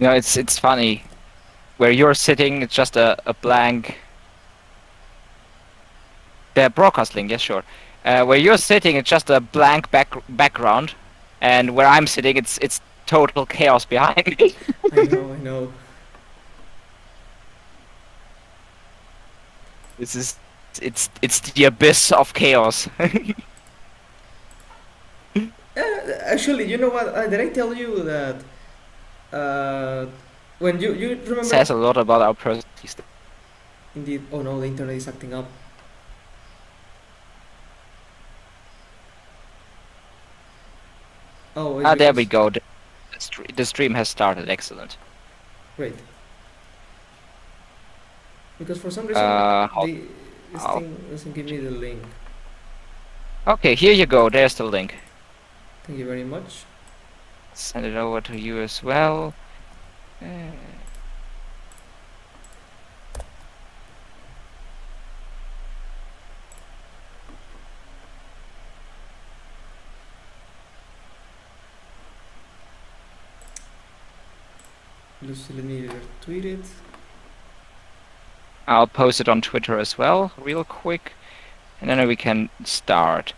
You know, it's funny. Where you're sitting, it's just a blank. The broadcast link, yes, sure. Where you're sitting, it's just a blank background, and where I'm sitting, it's total chaos behind me. I know, I know. This is it's the abyss of chaos. Actually, you know what? Did I tell you that uh, when you remember? Says a lot about our personality. Indeed. Oh no, the internet is acting up. Oh, it's Ah, there because we go. The stream has started. Excellent. great. Because for some reason How, this how? thing doesn't give me the link. Okay, here you go. There's the link. Thank you very much. Send it over to you as well. Uh, Just let me tweet it. I'll post it on Twitter as well, real quick, and then we can start.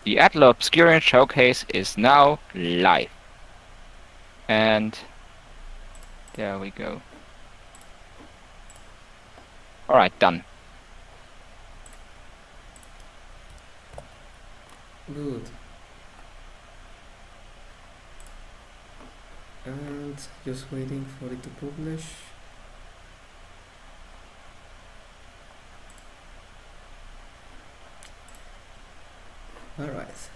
The Atlia-Obscurium Showcase is now live. And there we go. Alright, done. Good. And just waiting for it to publish. Alright.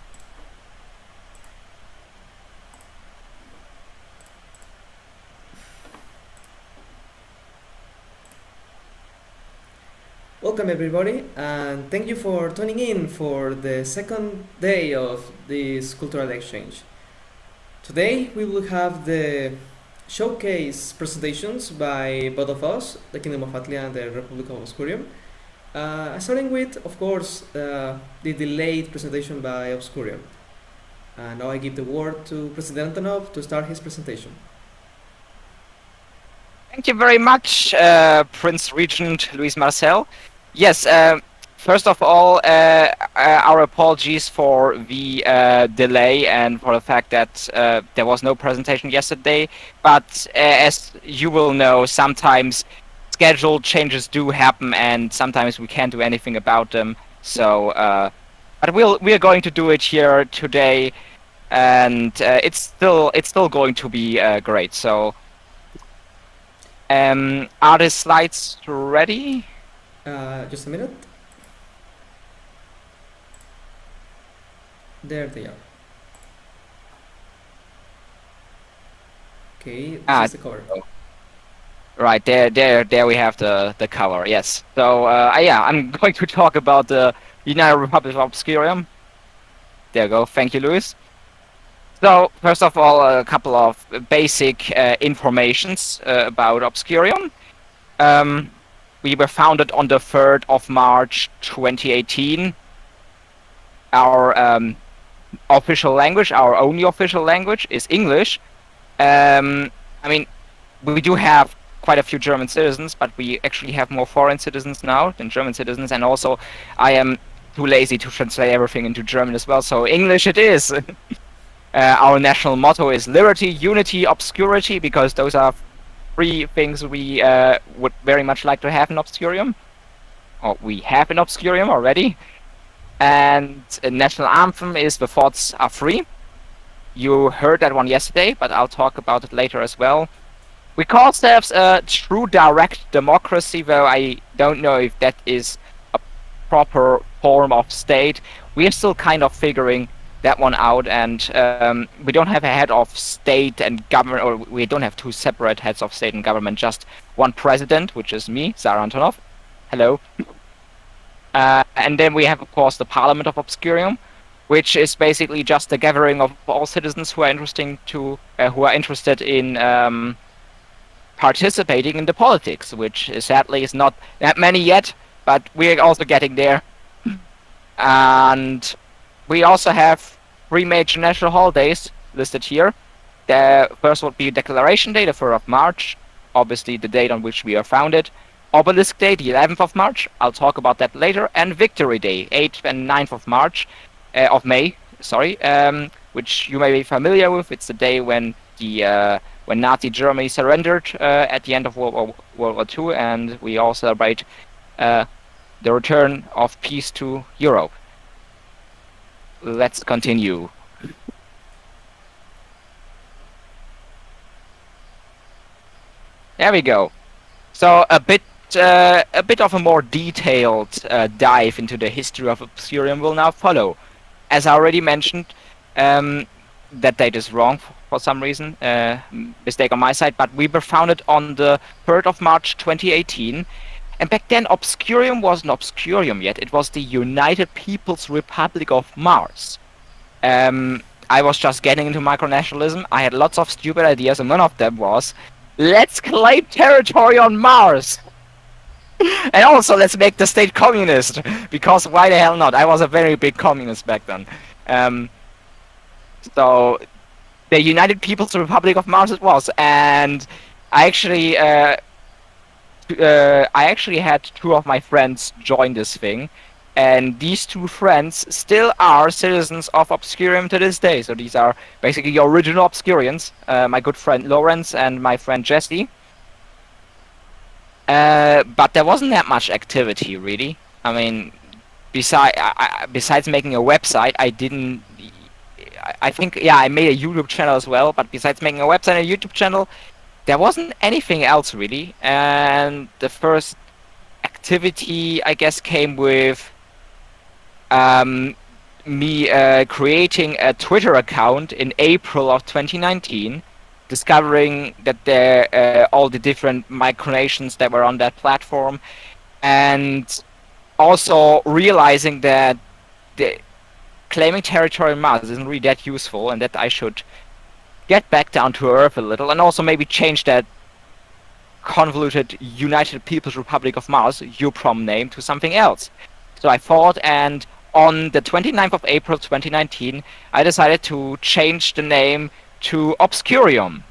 Welcome everybody, and thank you for tuning in for the second day of this cultural exchange. Today we will have the showcase presentations by both of us, the Kingdom of Atlea and the Republic of Obscurium. Starting with, of course, the delayed presentation by Obscurium. Now I give the word to President Antonov to start his presentation. Thank you very much, Prince Regent Luis Marcel. Yes, first of all, our apologies for the delay and for the fact that there was no presentation yesterday. But as you will know, sometimes schedule changes do happen, and sometimes we can't do anything about them. So, but we're going to do it here today, and it's still going to be great. So, are the slides ready? Just a minute. There they are. Okay, this is the cover. Right, there we have the cover, yes. So, yeah, I'm going to talk about the United Republic of Obscurium. There you go, thank you, Luis. So, first of all, a couple of basic informations about Obscurium. We were founded on the 3rd of March 2018. Our official language, our only official language, is English. I mean, we do have quite a few German citizens, but we actually have more foreign citizens now than German citizens, and also I am too lazy to translate everything into German as well, so English it is. Our national motto is liberty, unity, obscurity, because those are 3 things we would very much like to have in Obscurium, or we have in Obscurium already. And a national anthem is "The Thoughts Are Free." You heard that one yesterday, but I'll talk about it later as well. We call ourselves a true direct democracy, though I don't know if that is a proper form of state. We are still kind of figuring that one out, and we don't have a head of state and government, or we don't have 2 separate heads of state and government, just one president, which is me, Zara Antonov. Hello. And then we have, of course, the Parliament of Obscurium, which is basically just a gathering of all citizens who are interested in participating in the politics, which sadly is not that many yet, but we're also getting there. And we also have three major national holidays listed here. The first would be Declaration Day, the 3rd of March, obviously the date on which we are founded. Obelisk Day, the 11th of March, I'll talk about that later, and Victory Day, 8th and 9th of March, of May, sorry, which you may be familiar with. It's the day when when Nazi Germany surrendered at the end of World War II, and we all celebrate the return of peace to Europe. Let's continue. There we go. So a bit of a more detailed dive into the history of Obscurium will now follow. As I already mentioned, that date is wrong for some reason, mistake on my side, but we were founded on the 3rd of March 2018, and back then Obscurium wasn't Obscurium yet, it was the United People's Republic of Mars. I was just getting into micronationalism, I had lots of stupid ideas, and one of them was, let's claim territory on Mars! And also, let's make the state communist, because why the hell not? I was a very big communist back then. So, the United People's Republic of Mars it was, and I actually had two of my friends join this thing, and these two friends still are citizens of Obscurium to this day. So these are basically the original Obscurians, my good friend Lawrence and my friend Jesse. But there wasn't that much activity, really. I mean, besides making a website, I think, yeah, I made a YouTube channel as well, but besides making a website and a YouTube channel, there wasn't anything else, really. And the first activity, I guess, came with me creating a Twitter account in April of 2019, discovering that all the different micronations that were on that platform, and also realizing that claiming territory in Mars isn't really that useful, and that I should get back down to Earth a little, and also maybe change that convoluted United People's Republic of Mars UPROM name to something else. So I thought, and on the 29th of April 2019, I decided to change the name to Obscurium,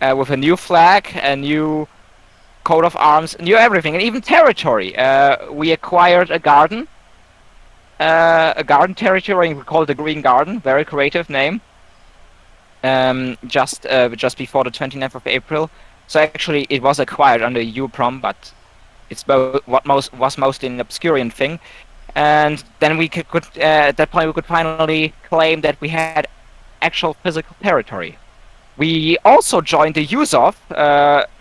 with a new flag, a new coat of arms, new everything, and even territory. We acquired a garden territory, and we call it the Green Garden. Very creative name. Just before the 29th of April. So actually, it was acquired under UPROM, but it's was mostly an Obscurian thing. And then we could at that point we could finally claim that we had actual physical territory. We also joined the USOF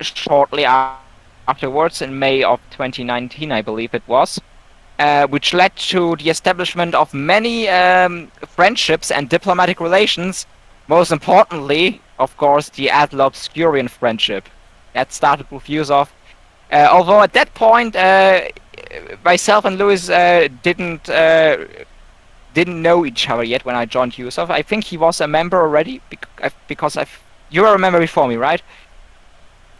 shortly afterwards, in May of 2019, I believe it was, which led to the establishment of many friendships and diplomatic relations. Most importantly, of course, the Atlia-Obscurian friendship that started with USOF. Although at that point, myself and Louis didn't know each other yet when I joined USOF. I think he was a member already because you were a member before me, right?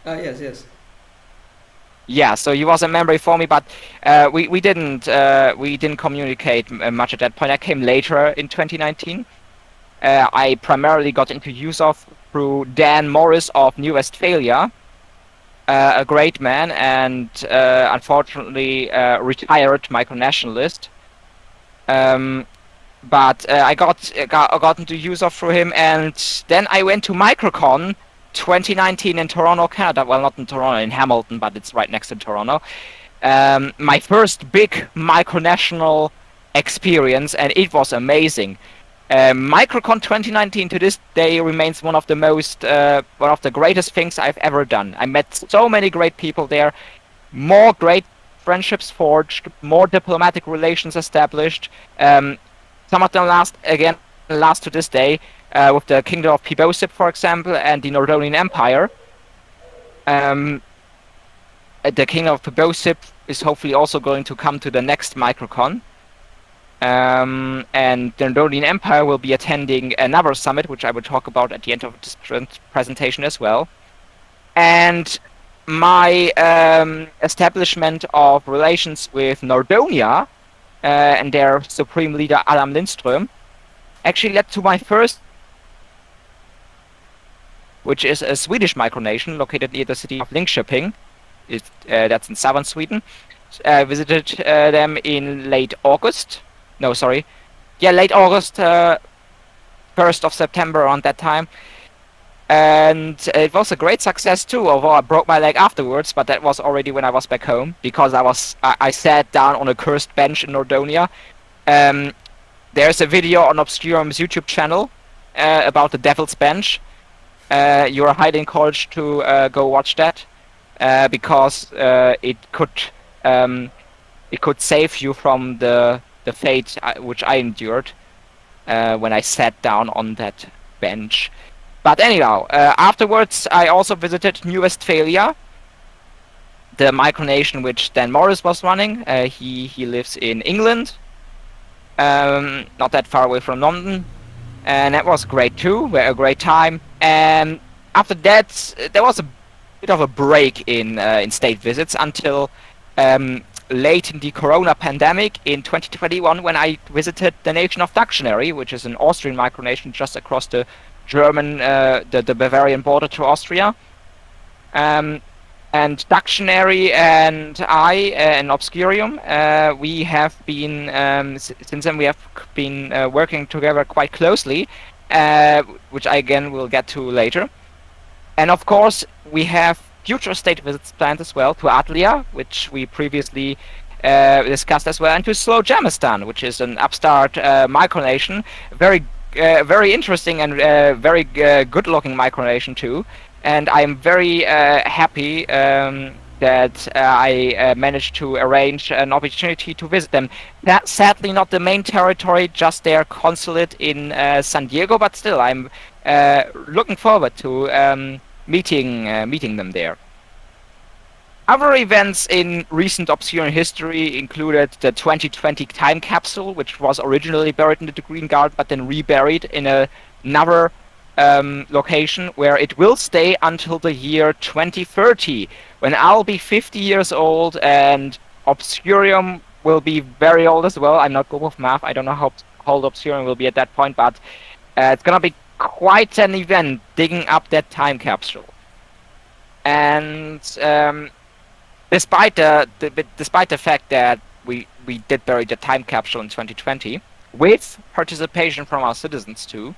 Yes. Yeah, so he was a member before me, but we didn't communicate much at that point. I came later in 2019. I primarily got into USOF through Dan Morris of New Westphalia, a great man, and unfortunately retired micronationalist. But I got into USOF through him, and then I went to Microcon 2019 in Toronto, Canada. Well, not in Toronto, in Hamilton, but it's right next to Toronto. My first big micronational experience, and it was amazing. Microcon 2019 to this day remains one of the greatest things I've ever done. I met so many great people there, more great friendships forged, more diplomatic relations established. Some of them last to this day, with the Kingdom of Piccadillo, for example, and the Nordonian Empire. The Kingdom of Piccadillo is hopefully also going to come to the next Microcon. And the Nordonian Empire will be attending another summit, which I will talk about at the end of this presentation as well. And my establishment of relations with Nordonia and their supreme leader Adam Lindström actually led to my first, which is a Swedish micronation located near the city of Linköping. That's in southern Sweden. I visited them in late August. No, sorry. Yeah, late August, 1st of September, around that time. And it was a great success too, although I broke my leg afterwards, but that was already when I was back home, because I sat down on a cursed bench in Nordonia. There's a video on Obscurium's YouTube channel about the Devil's Bench. You are highly encouraged to go watch that, because it could save you from the fate which I endured when I sat down on that bench. But anyhow, afterwards I also visited New Westphalia, the micronation which Dan Morris was running. He lives in England, not that far away from London, and that was great too. A great time. And after that, there was a bit of a break in state visits until late in the Corona pandemic in 2021, when I visited the nation of Ductionary, which is an Austrian micronation just across the German, the Bavarian border to Austria. And Ductionary and I and Obscurium, we have been since then we have been working together quite closely, which I again will get to later. And of course, we have future state visits planned as well to Atlea, which we previously discussed as well, and to Slow Jamistan, which is an upstart micronation, very interesting and very good-looking micronation too. And I'm very happy that I managed to arrange an opportunity to visit them. That's sadly not the main territory, just their consulate in San Diego, but still, I'm looking forward to meeting them there. Other events in recent Obscurian history included the 2020 Time Capsule, which was originally buried in the Green Garden, but then reburied in another location where it will stay until the year 2030, when I'll be 50 years old and Obscurium will be very old as well. I'm not good with math. I don't know how old Obscurium will be at that point, but it's gonna be quite an event digging up that time capsule. And despite the fact that we did bury the time capsule in 2020, with participation from our citizens too,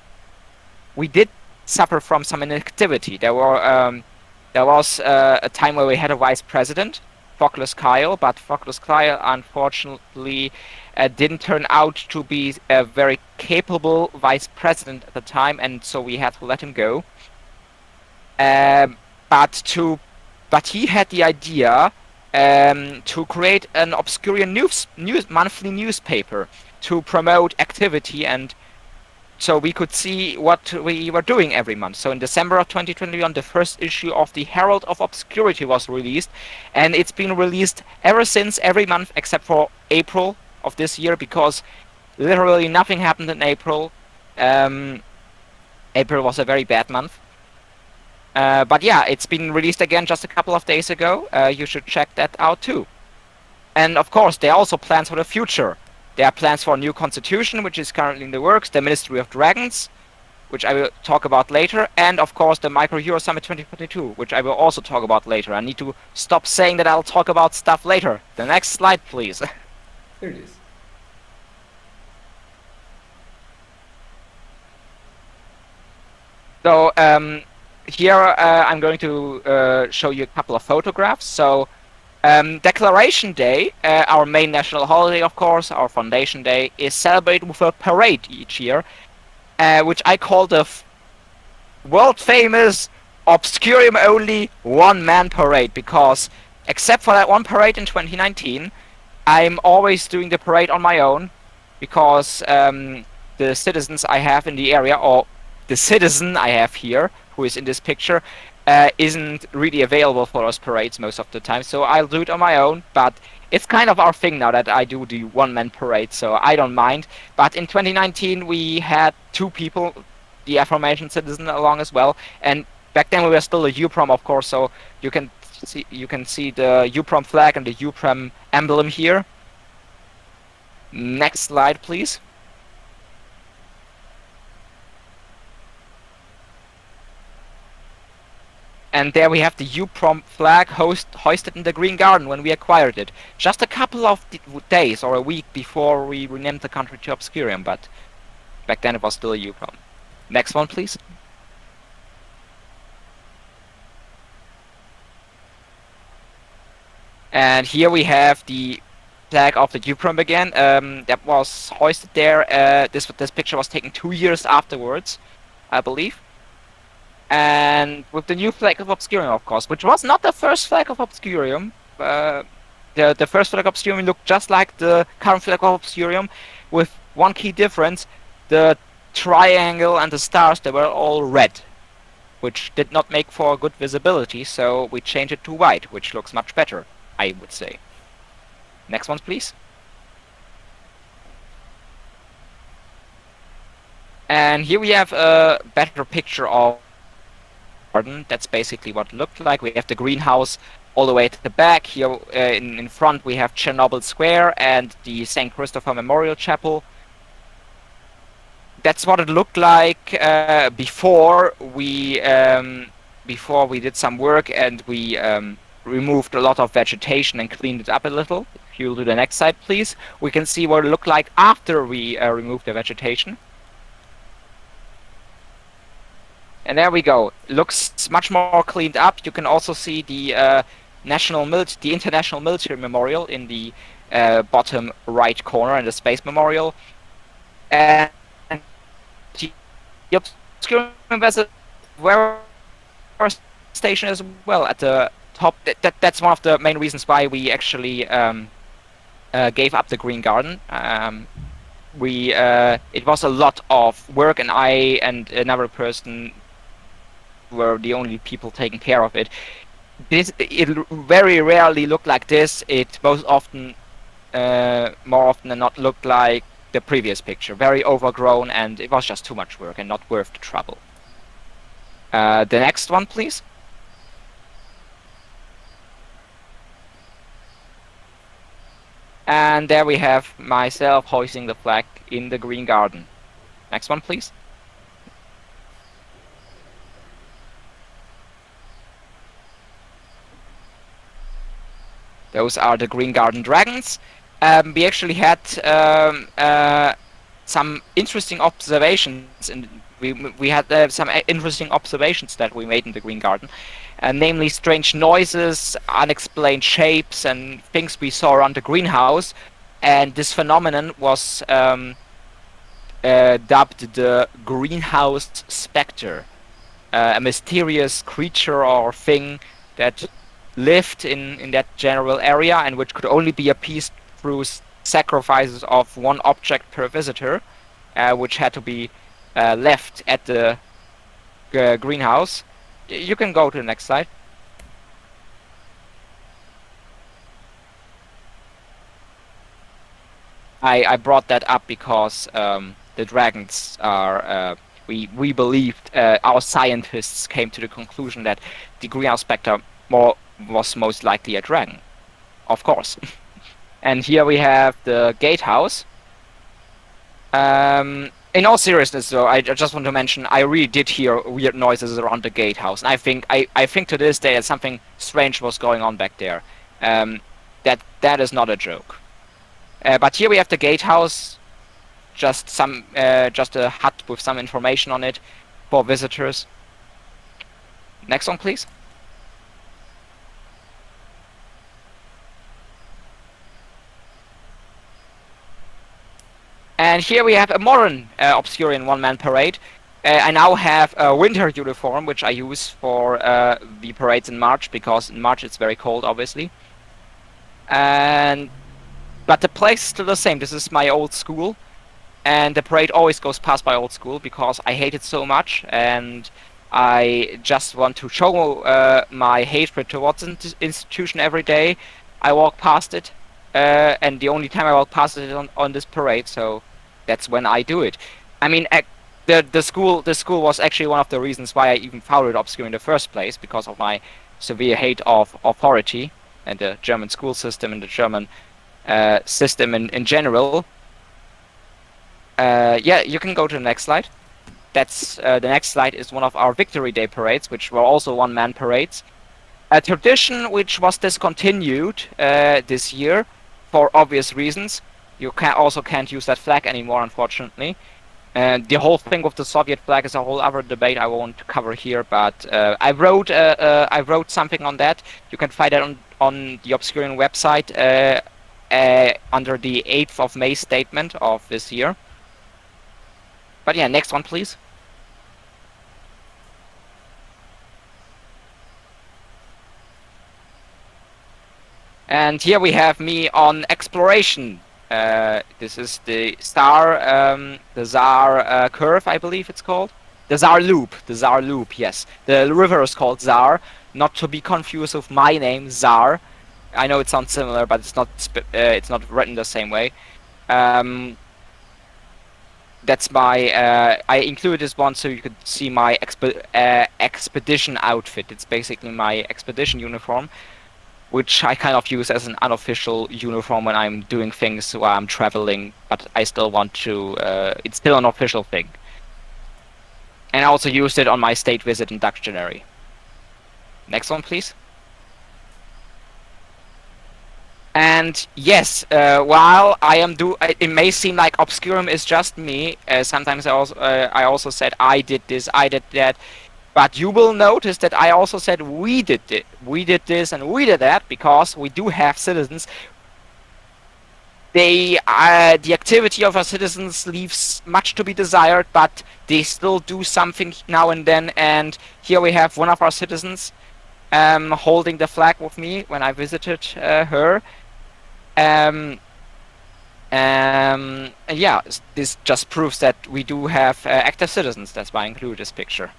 we did suffer from some inactivity. There was a time where we had a vice president, Fockless Kyle, but Fockless Kyle unfortunately didn't turn out to be a very capable vice president at the time, and so we had to let him go. But he had the idea to create an Obscurian monthly newspaper to promote activity, and so we could see what we were doing every month. So in December of 2021, the first issue of the Herald of Obscurity was released, and it's been released ever since, every month except for April of this year, because literally nothing happened in April. April was a very bad month. But yeah, it's been released again just a couple of days ago. You should check that out too. And of course, there are also plans for the future. There are plans for a new constitution, which is currently in the works, the Ministry of Dragons, which I will talk about later, and of course the Micro Euro Summit 2022, which I will also talk about later. I need to stop saying that I'll talk about stuff later. The next slide, please. Here it is. So here I'm going to show you a couple of photographs. So Declaration Day, our main national holiday, of course, our Foundation Day, is celebrated with a parade each year, which I call the world-famous Obscurium-only one-man parade, because except for that one parade in 2019, I'm always doing the parade on my own, because the citizens I have in the area, or the citizen I have here, who is in this picture, isn't really available for those parades most of the time, so I'll do it on my own. But it's kind of our thing now that I do the one-man parade, so I don't mind. But in 2019 we had 2 people, the aforementioned citizen, along as well, and back then we were still a UPROM, of course. So you can see the UPROM flag and the UPROM emblem here. Next slide, please. And there we have the UPROM flag hoisted in the Green Garden when we acquired it. Just a couple of days or a week before we renamed the country to Obscurium, but back then it was still a UPROM. Next one, please. And here we have the flag of the UPROM again. That was hoisted there. This picture was taken 2 years afterwards, I believe. And with the new flag of Obscurium, of course, which was not the first flag of Obscurium. The first flag of Obscurium looked just like the current flag of Obscurium, with one key difference: the triangle and the stars, they were all red, which did not make for good visibility. So we changed it to white, which looks much better, I would say. Next one, please. And here we have a better picture of garden. That's basically what it looked like. We have the greenhouse all the way to the back. Here in front we have Chernobyl Square and the St. Christopher Memorial Chapel. That's what it looked like before we did some work and we removed a lot of vegetation and cleaned it up a little. If you'll do the next slide, please. We can see what it looked like after we removed the vegetation. And there we go. It looks much more cleaned up. You can also see the International Military Memorial in the bottom right corner, and the Space Memorial. And the Obscurium vessel station as well at the top. That's one of the main reasons why we actually gave up the Green Garden. It was a lot of work, and I and another person were the only people taking care of it. It very rarely looked like this. It most often, more often than not, looked like the previous picture, very overgrown, and it was just too much work and not worth the trouble. The next one, please. And there we have myself hoisting the flag in the Green Garden. Next one, please. Those are the Green Garden dragons. We actually had some interesting observations, and we had some interesting observations that we made in the Green Garden, namely strange noises, unexplained shapes, and things we saw around the greenhouse. And this phenomenon was dubbed the greenhouse specter, a mysterious creature or thing that lived in that general area and which could only be appeased through sacrifices of one object per visitor, which had to be left at the greenhouse. You can go to the next slide. I brought that up because the dragons are we believed, our scientists came to the conclusion that the greenhouse specter was most likely a dragon, of course. And here we have the Gatehouse. In all seriousness, though, I just want to mention I really did hear weird noises around the Gatehouse, and I think to this day that something strange was going on back there. That is not a joke. But here we have the Gatehouse, just a hut with some information on it for visitors. Next one, please. And here we have a modern Obscurian one-man parade. I now have a winter uniform, which I use for the parades in March, because in March it's very cold, obviously. But the place is still the same. This is my old school, and the parade always goes past my old school because I hate it so much, and I just want to show my hatred towards the institution every day. I walk past it, and the only time I will pass it on this parade, so that's when I do it. I mean, the school was actually one of the reasons why I even founded Obscure in the first place, because of my severe hate of authority and the German school system and the German system in general. Yeah, you can go to the next slide. That's the next slide is one of our Victory Day parades, which were also one-man parades. A tradition which was discontinued this year for obvious reasons. You can't use that flag anymore, unfortunately. And the whole thing with the Soviet flag is a whole other debate I won't cover here. But I wrote something on that. You can find it on the Obscurian website under the 8th of May statement of this year. But yeah, next one, please. And here we have me on exploration. This is the Tsar curve, I believe it's called. The Tsar Loop, yes. The river is called Tsar, not to be confused with my name, Tsar. I know it sounds similar, but it's not written the same way. That's my. I included this one so you could see my expedition outfit. It's basically my expedition uniform, which I kind of use as an unofficial uniform when I'm doing things while I'm traveling, but I still want to. It's still an official thing. And I also used it on my state visit in Dutch January. Next one, please. And yes, while it may seem like Obscurium is just me. Sometimes I also said I did this, I did that. But you will notice that I also said we did it. We did this and we did that because we do have citizens. The activity of our citizens leaves much to be desired, but they still do something now and then. And here we have one of our citizens holding the flag with me when I visited her. Yeah, this just proves that we do have active citizens. That's why I include this picture.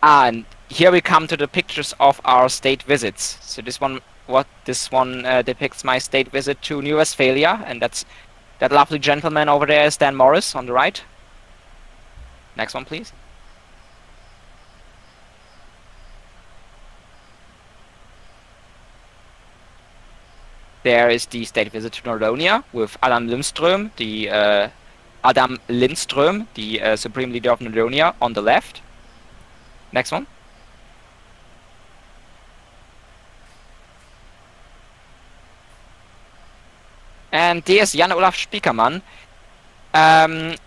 And here we come to the pictures of our state visits. So this one depicts my state visit to New Westphalia, and that's that lovely gentleman over there is Dan Morris on the right. Next one, please. There is the state visit to Nordonia with Adam Lindström, the supreme leader of Nordonia, on the left. Next one. And there's Jan Olaf Spiekermann, a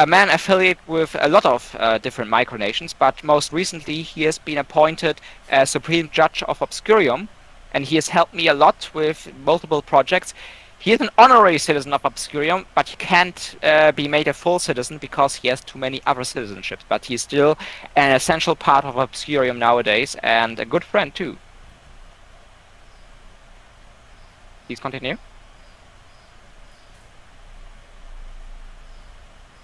man affiliated with a lot of different micronations, but most recently he has been appointed as Supreme Judge of Obscurium, and he has helped me a lot with multiple projects. He is an honorary citizen of Obscurium, but he can't be made a full citizen because he has too many other citizenships. But he's still an essential part of Obscurium nowadays, and a good friend too. Please continue.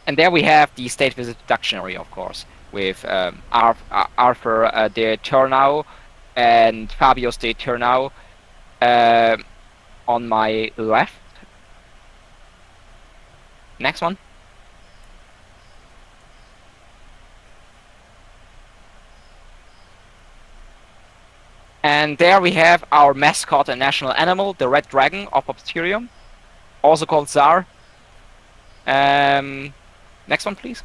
And there we have the state visit to Dictionary, of course, with Arthur de Turnau and Fabius de Turnau on my left. Next one. And there we have our mascot and national animal, the Red Dragon of Obscurium, also called Tsar. Next one, please.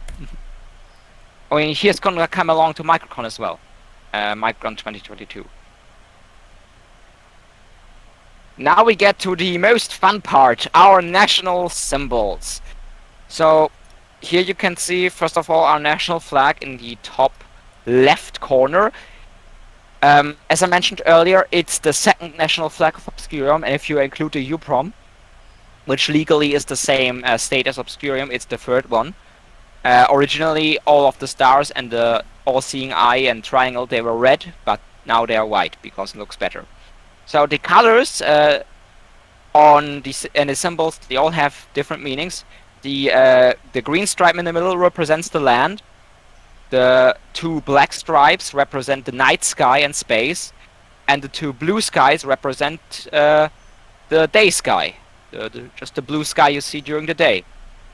Oh, and he's gonna come along to Microcon as well. Microcon 2022. Now we get to the most fun part, our national symbols. So here you can see, first of all, our national flag in the top left corner. As I mentioned earlier, it's the second national flag of Obscurium, and if you include the UPROM, which legally is the same state as Obscurium, it's the third one. Originally, all of the stars and the all-seeing eye and triangle, they were red, but now they are white because it looks better. So the colors on the symbols, they all have different meanings. The green stripe in the middle represents the land. The two black stripes represent the night sky and space, and the two blue skies represent the day sky, just the blue sky you see during the day.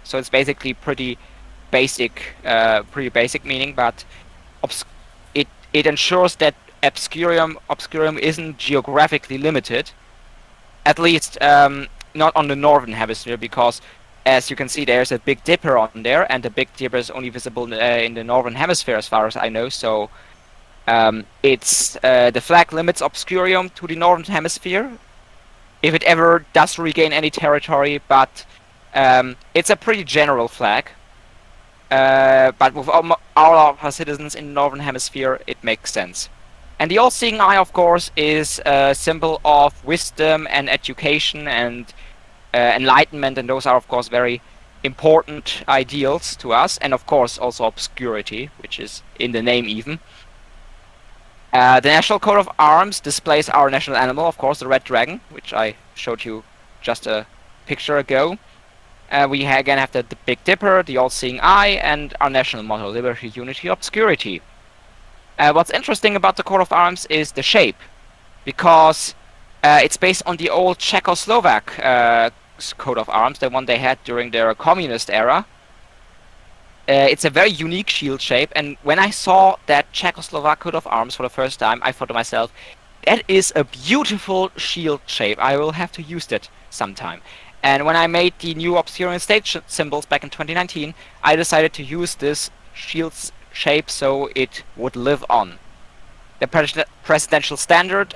So it's basically pretty basic meaning, but it ensures that Obscurium isn't geographically limited, at least not on the northern hemisphere, because as you can see, there's a Big Dipper on there, and the Big Dipper is only visible in the northern hemisphere, as far as I know. So it's the flag limits Obscurium to the northern hemisphere, if it ever does regain any territory, but it's a pretty general flag. But with all of our citizens in the northern hemisphere, it makes sense. And the all-seeing eye, of course, is a symbol of wisdom and education and enlightenment, and those are, of course, very important ideals to us, and of course also obscurity, which is in the name even. The national coat of arms displays our national animal, of course, the red dragon, which I showed you just a picture ago. We again have the Big Dipper, the all-seeing eye, and our national motto, Liberty, Unity, Obscurity. What's interesting about the coat of arms is the shape, because it's based on the old Czechoslovak coat of arms, the one they had during their communist era. It's a very unique shield shape, and when I saw that Czechoslovak coat of arms for the first time, I thought to myself, that is a beautiful shield shape. I will have to use that sometime. And when I made the new Obscurian state symbols back in 2019, I decided to use this shield shape so it would live on. The presidential standard,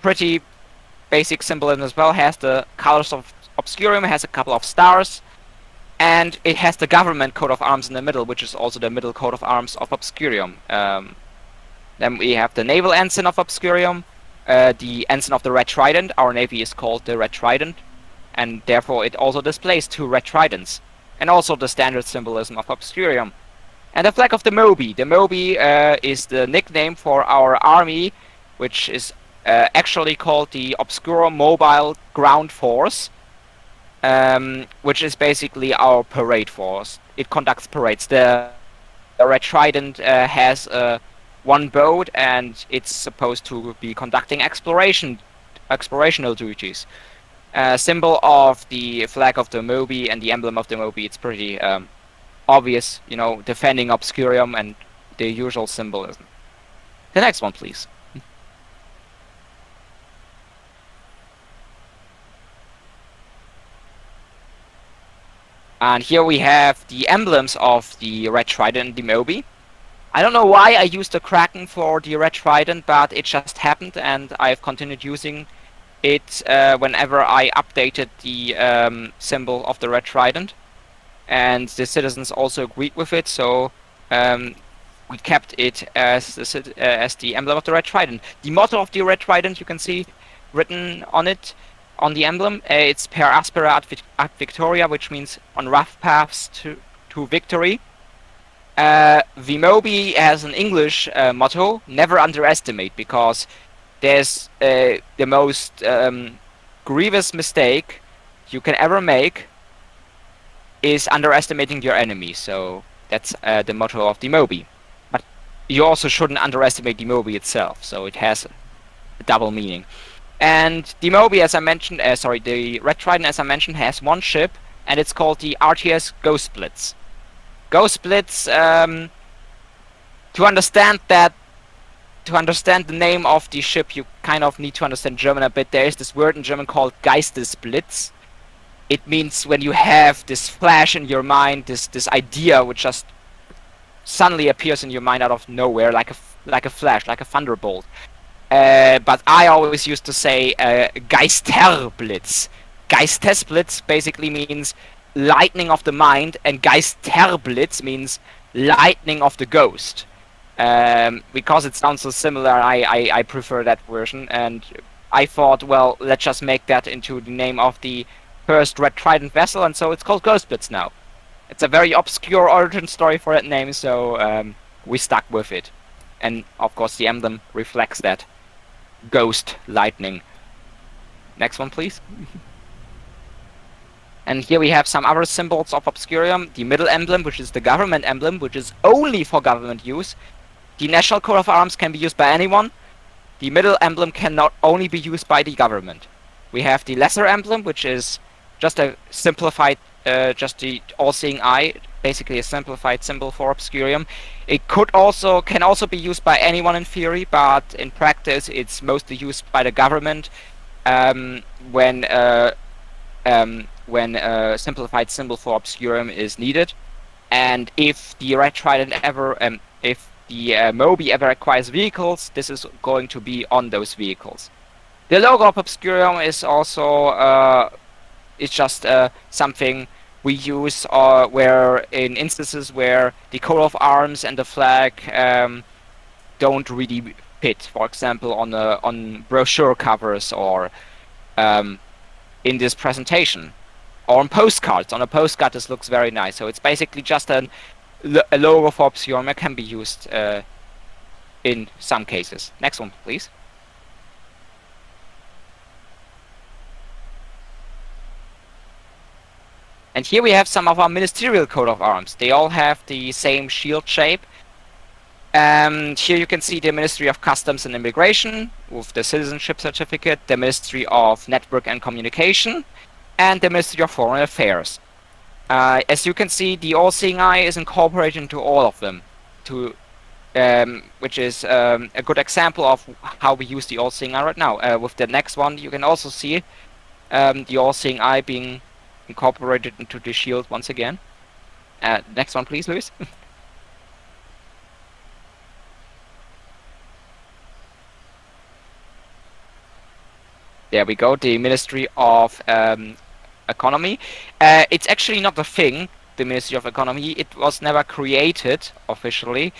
pretty basic symbolism as well, has the colors of Obscurium, has a couple of stars, and it has the government coat of arms in the middle, which is also the middle coat of arms of Obscurium. Then we have the Naval Ensign of Obscurium, the Ensign of the Red Trident. Our navy is called the Red Trident, and therefore it also displays two red tridents, and also the standard symbolism of Obscurium. And the flag of the Moby. The Moby is the nickname for our army, which is actually called the Obscurium Mobile Ground Force, which is basically our parade force. It conducts parades. The Red Trident has one boat, and it's supposed to be conducting explorational duties. Symbol of the flag of the Moby and the emblem of the Moby, it's pretty obvious, you know, defending Obscurium and the usual symbolism. The next one, please. And here we have the emblems of the Red Trident and the Moby. I don't know why I used the Kraken for the Red Trident, but it just happened, and I've continued using it whenever I updated the symbol of the Red Trident. And the citizens also agreed with it, so we kept it as the emblem of the Red Trident. The motto of the Red Trident, you can see written on it, on the emblem, it's per aspera ad victoria, which means on rough paths to victory. The Moby has an English motto, never underestimate, because there's the most grievous mistake you can ever make is underestimating your enemy. So that's the motto of the Moby. But you also shouldn't underestimate the Moby itself, so it has a double meaning. And the Moby, as I mentioned, the Red Trident, as I mentioned, has one ship, and it's called the RTS Ghost Blitz. Ghost Blitz, to understand the name of the ship, you kind of need to understand German a bit. There is this word in German called Geistesblitz. It means when you have this flash in your mind, this idea which just suddenly appears in your mind out of nowhere, like a flash, like a thunderbolt. But I always used to say Geisterblitz. Geistesblitz basically means lightning of the mind, and Geisterblitz means lightning of the ghost. Because it sounds so similar, I prefer that version, and I thought, well, let's just make that into the name of the first Red Trident vessel, and so it's called Ghost Blitz now. It's a very obscure origin story for that name, so we stuck with it. And of course the emblem reflects that ghost lightning. Next one, please. And here we have some other symbols of Obscurium. The middle emblem, which is the government emblem, which is only for government use. The national coat of arms can be used by anyone. The middle emblem cannot only be used by the government. We have the lesser emblem, which is just a simplified, just the all-seeing eye, basically a simplified symbol for Obscurium. It can also be used by anyone in theory, but in practice it's mostly used by the government when a simplified symbol for Obscurium is needed. And if the Red Trident if the Moby ever acquires vehicles, this is going to be on those vehicles. The logo of Obscurium is also it's just something we use where in instances where the coat of arms and the flag don't really fit. For example, on brochure covers or in this presentation, or on postcards. On a postcard, this looks very nice. So it's basically just a logo for Obscurium that can be used in some cases. Next one, please. And here we have some of our ministerial coat of arms. They all have the same shield shape. And here you can see the Ministry of Customs and Immigration with the citizenship certificate, the Ministry of Network and Communication, and the Ministry of Foreign Affairs. As you can see, the all-seeing eye is incorporated into all of them, which is a good example of how we use the all-seeing eye right now. With the next one, you can also see the all-seeing eye being incorporated into the shield once again. Next one, please, Luis. There we go, the Ministry of Economy. It's actually not a thing, the Ministry of Economy. It was never created officially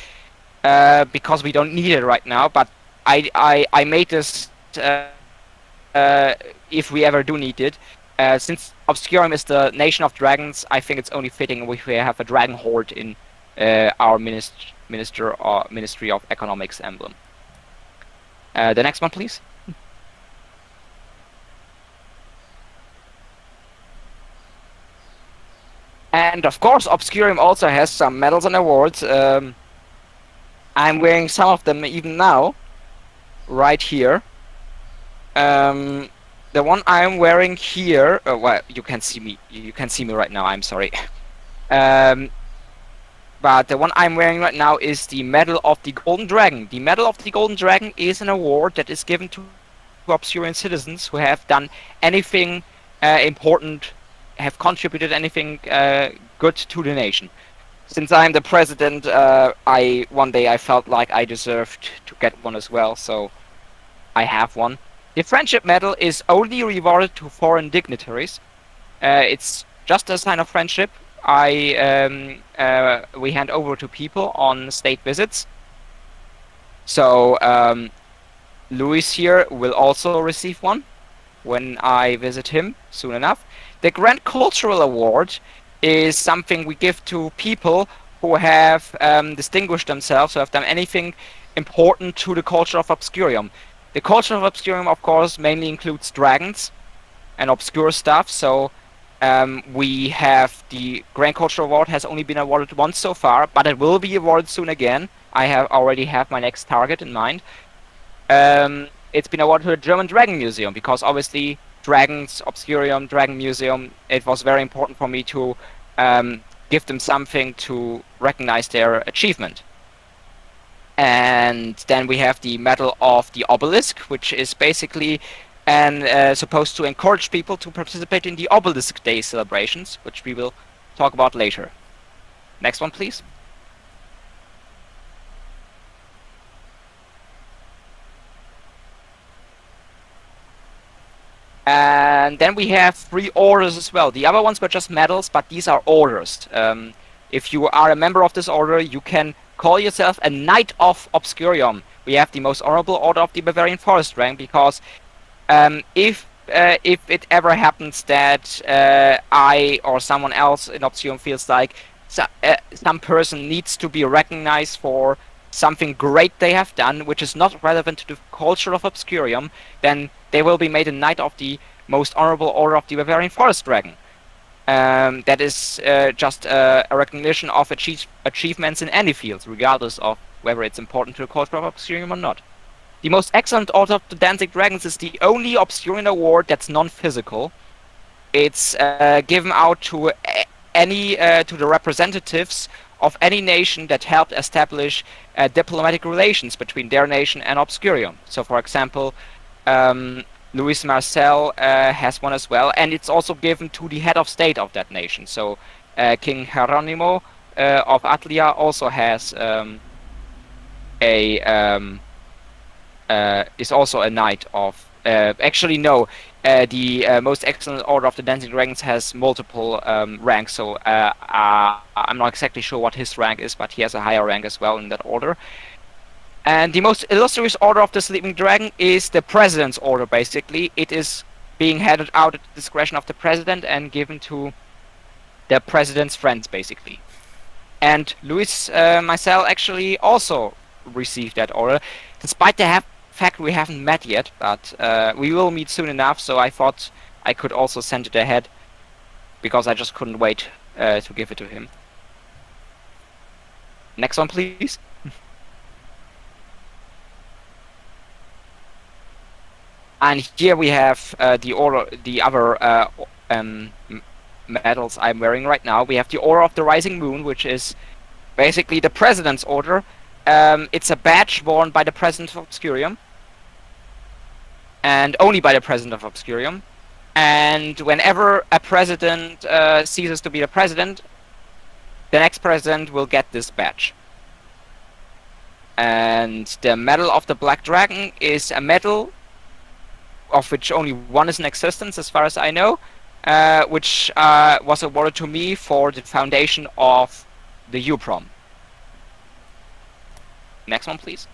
because we don't need it right now, but I made this if we ever do need it. Since Obscurium is the nation of dragons, I think it's only fitting if we have a dragon horde in our Ministry of Economics emblem. The next one, please. And of course, Obscurium also has some medals and awards. I'm wearing some of them even now, right here. The one I'm wearing here, well, you can see me. You can see me right now. I'm sorry. But the one I'm wearing right now is the Medal of the Golden Dragon. The Medal of the Golden Dragon is an award that is given to Obscurian citizens who have done anything important, have contributed anything good to the nation. Since I'm the president, one day I felt like I deserved to get one as well, so I have one. The Friendship Medal is only rewarded to foreign dignitaries. It's just a sign of friendship. We hand over to people on state visits. So Luis here will also receive one when I visit him soon enough. The Grand Cultural Award is something we give to people who have distinguished themselves, who have done anything important to the culture of Obscurium. The culture of Obscurium, of course, mainly includes dragons and obscure stuff, so we have the Grand Cultural Award has only been awarded once so far, but it will be awarded soon again. I already have my next target in mind. It's been awarded to the German Dragon Museum, because obviously dragons, Obscurium, Dragon Museum, it was very important for me to give them something to recognize their achievement. And then we have the Medal of the Obelisk, which is basically supposed to encourage people to participate in the Obelisk Day celebrations, which we will talk about later. Next one, please. And then we have 3 orders as well. The other ones were just medals, but these are orders. If you are a member of this order, you can call yourself a Knight of Obscurium. We have the most honorable order of the Bavarian Forest rank, because if it ever happens that I or someone else in Obscurium feels like some person needs to be recognized for something great they have done, which is not relevant to the culture of Obscurium, then they will be made a Knight of the most honorable order of the Bavarian Forest Dragon. That is just a recognition of achievements in any field, regardless of whether it's important to the culture of Obscurium or not. The most excellent order of the Dancing Dragons is the only Obscurian award that's non-physical. It's given out to to the representatives of any nation that helped establish diplomatic relations between their nation and Obscurium. So, for example, Louis Marcel has one as well, and it's also given to the head of state of that nation. So, King Geronimo of Atlia also has is also a knight of. Actually, no. The most excellent order of the Dancing Dragons has multiple ranks, so I'm not exactly sure what his rank is, but he has a higher rank as well in that order. And the most illustrious order of the Sleeping Dragon is the President's Order, basically. It is being handed out at the discretion of the President and given to the President's friends, basically. And Louis Marcel actually also received that order, despite the fact we haven't met yet, but we will meet soon enough, so I thought I could also send it ahead, because I just couldn't wait to give it to him. Next one, please. And here we have the other medals I'm wearing right now. We have the Order of the Rising Moon, which is basically the President's Order. It's a badge worn by the President of Obscurium, and only by the President of Obscurium. And whenever a president ceases to be the president, the next president will get this badge. And the Medal of the Black Dragon is a medal of which only one is in existence, as far as I know, which was awarded to me for the foundation of the UPROM. Next one, please.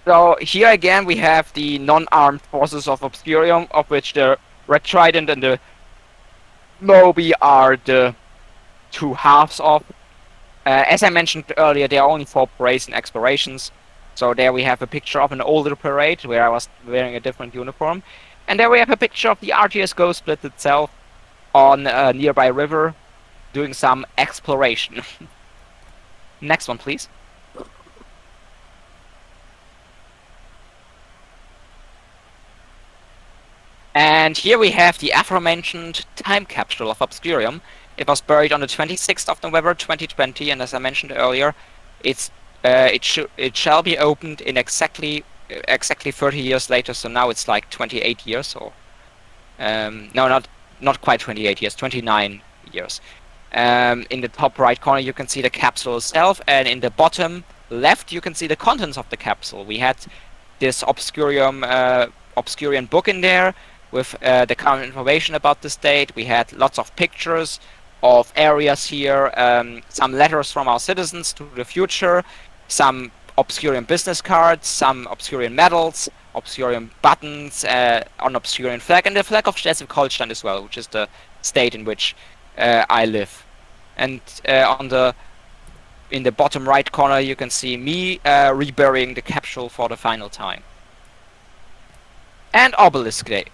So here again we have the non-armed forces of Obscurium, of which the Red Trident and the Moby are the two halves of. As I mentioned earlier, there are only 4 parades and explorations. So there we have a picture of an older parade where I was wearing a different uniform. And there we have a picture of the RTS Ghost Split itself on a nearby river doing some exploration. Next one, please. And here we have the aforementioned Time Capsule of Obscurium. It was buried on the 26th of November 2020, and as I mentioned earlier, it shall be opened in exactly 30 years later. So now it's like 28 years, or no, not quite 28 years, 29 years. In the top right corner you can see the capsule itself, and in the bottom left you can see the contents of the capsule. We had this Obscurian book in there with the current information about the state. We had lots of pictures of areas here, some letters from our citizens to the future, some Obscurian business cards, some Obscurian medals, Obscurian buttons on Obscurian flag, and the flag of Schleswig-Holstein as well, which is the state in which I live. And in the bottom right corner you can see me reburying the capsule for the final time. And Obelisk Day.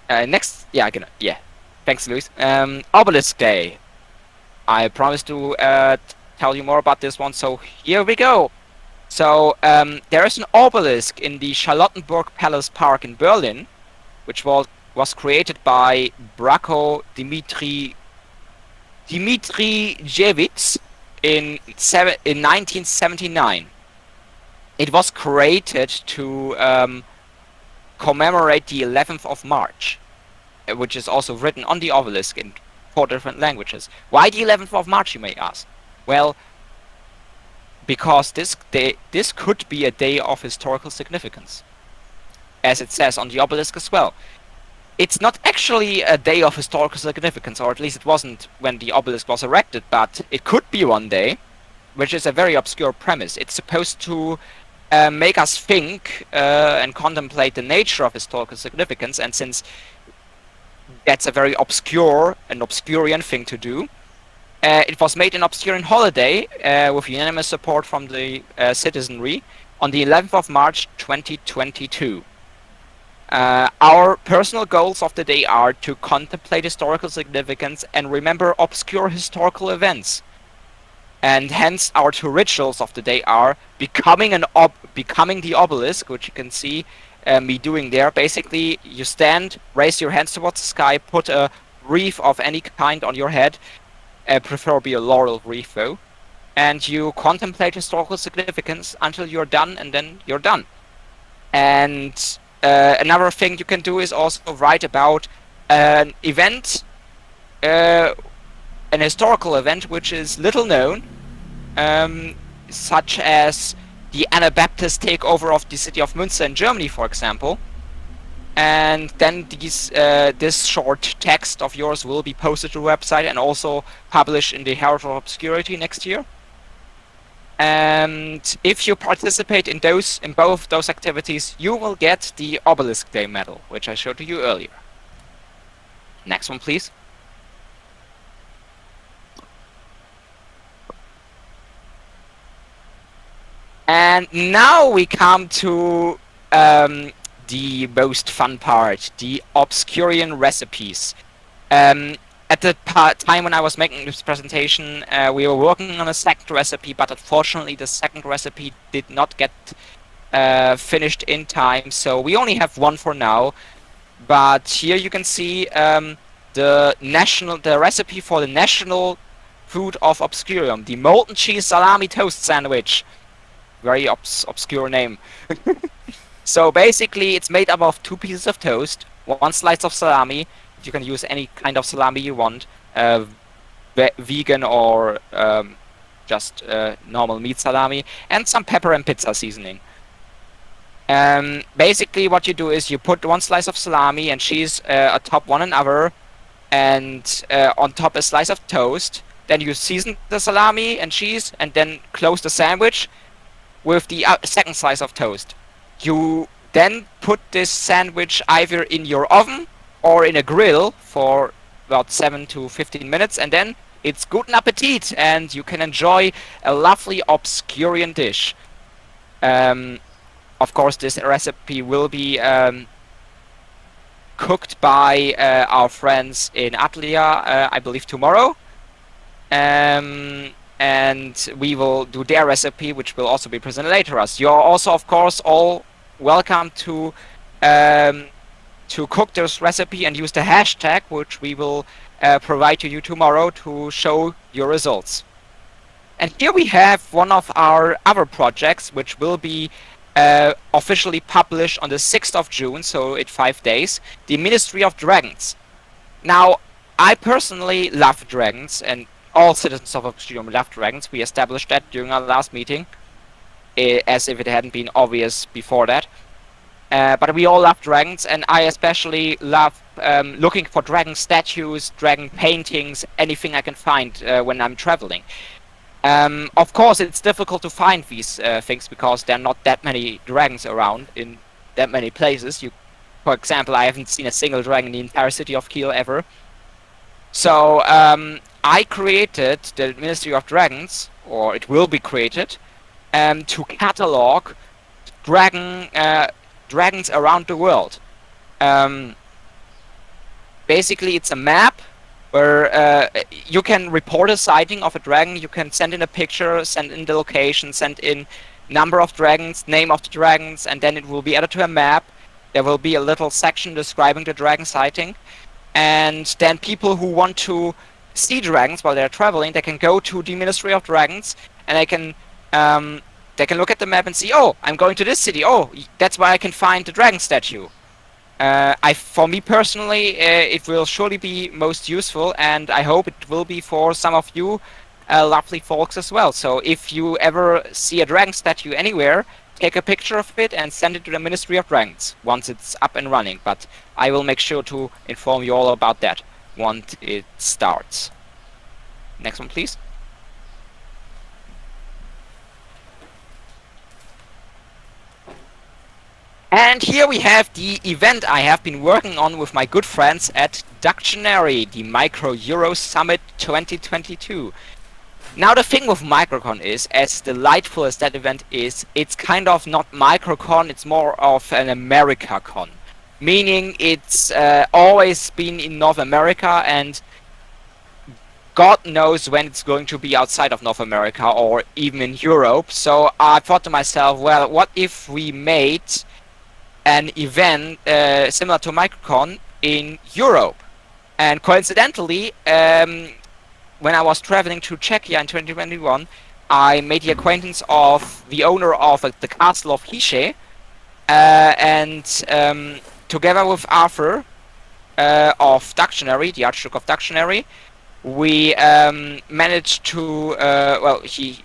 Next, yeah, thanks, Luis. Obelisk Day. I promised to tell you more about this one, so here we go. So there is an obelisk in the Charlottenburg Palace Park in Berlin, which was created by Brako Dimitrijevic in 1979. It was created to commemorate the 11th of March, which is also written on the obelisk in 4 different languages. Why the 11th of March, you may ask? Well, because this could be a day of historical significance, as it says on the obelisk as well. It's not actually a day of historical significance, or at least it wasn't when the obelisk was erected, but it could be one day, which is a very obscure premise. It's supposed to make us think and contemplate the nature of historical significance, and since that's a very obscure and Obscurian thing to do, It was made in Obscurian holiday with unanimous support from the citizenry on the 11th of March 2022. Our personal goals of the day are to contemplate historical significance and remember obscure historical events. And hence our two rituals of the day are becoming the obelisk, which you can see me doing there. Basically, you stand, raise your hands towards the sky, put a wreath of any kind on your head, preferably a laurel wreath though, and you contemplate historical significance until you're done, and then you're done. And another thing you can do is also write about an event, an historical event which is little known, such as the Anabaptist takeover of the city of Münster in Germany, for example. And then this short text of yours will be posted to the website and also published in the Herald of Obscurity next year. And if you participate in both those activities, you will get the Obelisk Day medal, which I showed to you earlier. Next one, please. And now we come to the most fun part, the Obscurian Recipes. At the time when I was making this presentation, we were working on a second recipe, but unfortunately the second recipe did not get finished in time, so we only have one for now. But here you can see the recipe for the national food of Obscurium, the molten cheese salami toast sandwich. Very obscure name. So basically it's made up of 2 pieces of toast, 1 slice of salami. You can use any kind of salami you want, vegan or just normal meat salami, and some pepper and pizza seasoning. Basically what you do is you put 1 slice of salami and cheese atop one another, and on top a slice of toast. Then you season the salami and cheese and then close the sandwich with the second slice of toast. You then put this sandwich either in your oven or in a grill for about 7 to 15 minutes, and then it's guten appetit and you can enjoy a lovely Obscurian dish. Of course, this recipe will be cooked by our friends in Atlea, I believe tomorrow. And we will do their recipe, which will also be presented later to us. You're also, of course, all welcome to cook this recipe and use the hashtag, which we will provide to you tomorrow to show your results. And here we have one of our other projects, which will be officially published on the 6th of June, so in 5 days, the Ministry of Dragons. Now, I personally love dragons, and all citizens of Obscurium love dragons. We established that during our last meeting, as if it hadn't been obvious before that. But we all love dragons, and I especially love looking for dragon statues, dragon paintings, anything I can find when I'm traveling. Of course, it's difficult to find these things because there are not that many dragons around in that many places. For example, I haven't seen a single dragon in the entire city of Kiel ever. So I created the Ministry of Dragons, or it will be created, to catalog dragons around the world. Basically, it's a map where you can report a sighting of a dragon. You can send in a picture, send in the location, send in number of dragons, name of the dragons, and then it will be added to a map. There will be a little section describing the dragon sighting, and then people who want to see dragons while they're traveling, they can go to the Ministry of Dragons, and they can look at the map and see, oh, I'm going to this city. Oh, that's where I can find the dragon statue. For me personally, it will surely be most useful, and I hope it will be for some of you lovely folks as well. So if you ever see a dragon statue anywhere, take a picture of it and send it to the Ministry of Dragons once it's up and running. But I will make sure to inform you all about that once it starts. Next one, please. And here we have the event I have been working on with my good friends at Ductionary, the Micro Euro Summit 2022. Now the thing with Microcon is, as delightful as that event is, it's kind of not Microcon, it's more of an AmericaCon. Meaning it's always been in North America, and God knows when it's going to be outside of North America or even in Europe. So I thought to myself, well, what if we made an event similar to Microcon in Europe? And coincidentally, when I was traveling to Czechia in 2021, I made the acquaintance of the owner of the castle of Hische, and together with Arthur of Ductionary, the Archduke of Ductionary, we managed to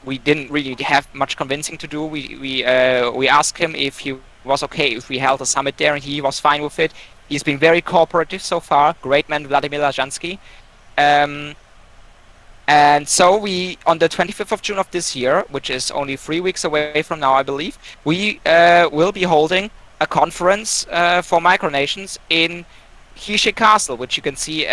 we didn't really have much convincing to do. We asked him if he was okay if we held a summit there, and he was fine with it. He's been very cooperative so far. Great man, Vladimir Lajansky. And so we, on the 25th of June of this year, which is only 3 weeks away from now, I believe, we will be holding a conference for micronations in Hische Castle, which you can see